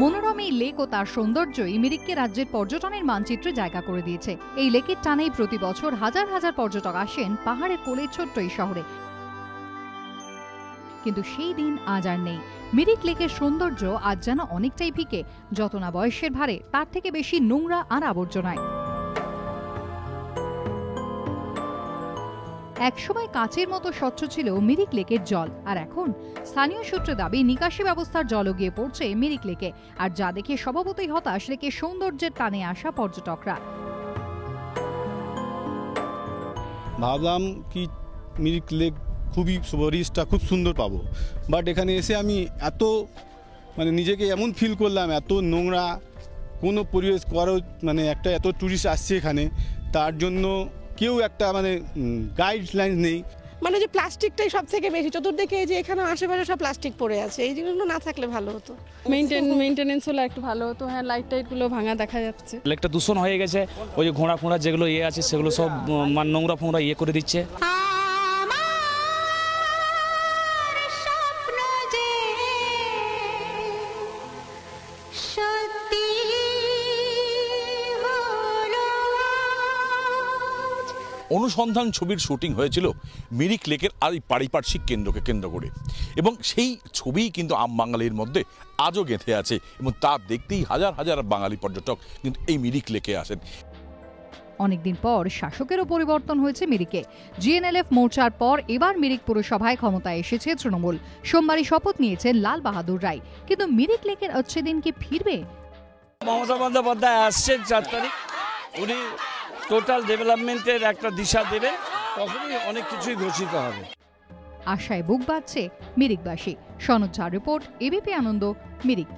মনোরম এই লেক ও তার সৌন্দর্যই মিরিককে রাজ্যের পর্যটনের মানচিত্রে জায়গা করে দিয়েছে। এই লেকের টানেই প্রতি বছর হাজার হাজার পর্যটক আসেন পাহাড়ের কোলে ছোট্ট এই শহরে। কিন্তু সেই দিন আজ আর নেই। মিরিক লেকের সৌন্দর্য আজ যেন অনেকটাই ফিকে, যত না বয়সের ভারে তার থেকে বেশি নোংরা আর আবর্জনায়। একসময় কাচের মতো স্বচ্ছ ছিল মিরিক লেকের জল, আর এখন স্থানীয় সূত্রে দাবি নিকাশি ব্যবস্থার জলও গিয়ে পড়ছে মিরিক লেকে, আর যা দেখে স্বভাবতই হতাশ লেকের সৌন্দর্যের টানে আসা পর্যটকরা। ভাবলাম কি মিরিক লেক খুবই পরিবেশটা খুব সুন্দর পাবো, বাট এখানে এসে আমি এত নিজেকে এমন ফিল করলাম, এত নোংরা কোনো পরিবেশ কারো একটা এত টুরিস্ট আসছে এখানে, তার জন্য কেউ একটা গাইডলাইন নেই। যে প্লাস্টিকটাই সব থেকে বেশি চতুর্দিকে, যে এখানে আশেপাশে সব প্লাস্টিক পড়ে আছে, এই জিনিসগুলো না থাকলে ভালো হতো। মেইনটেনেন্স হলে একটু ভালো হতো। হ্যাঁ, লাইট টাইটগুলো ভাঙা দেখা যাচ্ছে। লেকটা দূষণ হয়ে গেছে, ওই যে ঘোড়া ফোঁড়া যেগুলো আছে সেগুলো সব নোংরা ফোঁড়া করে দিচ্ছে। অনুসন্ধান ছবির শুটিং হয়েছিল মিরিক লেকের আর এই পারিপার্শ্বিক কেন্দ্রকে কেন্দ্র করে, এবং সেই ছবি কিন্তু আম বাঙালির মধ্যে আজও গেঁথে আছে, এবং তা দেখতেই হাজার হাজার বাঙালি পর্যটক কিন্তু এই মিরিক লেকে আসেন। অনেকদিন পর শাসকেরও পরিবর্তন হয়েছে মিরিকে। জিএনএলএফ মোর্চার পর এবার মিরিক পুরসভায় ক্ষমতায় এসেছে তৃণমূল। সোমবারই শপথ নিয়েছেন লাল বাহাদুর রায়, কিন্তু মিরিক লেকের अच्छे দিন কি ফিরবে? মমতা বন্দ্যোপাধ্যায় আসছেন 4 তারিখ, উনি টোটাল ডেভেলপমেন্টের একটা দিশা দেবেন, তখনই অনেক কিছুই ঘোষিত হবে। আশায় বুক বাঁধছে মিরিকবাসী। সনদ ঝার রিপোর্ট, এবিপি আনন্দ, মিরিক।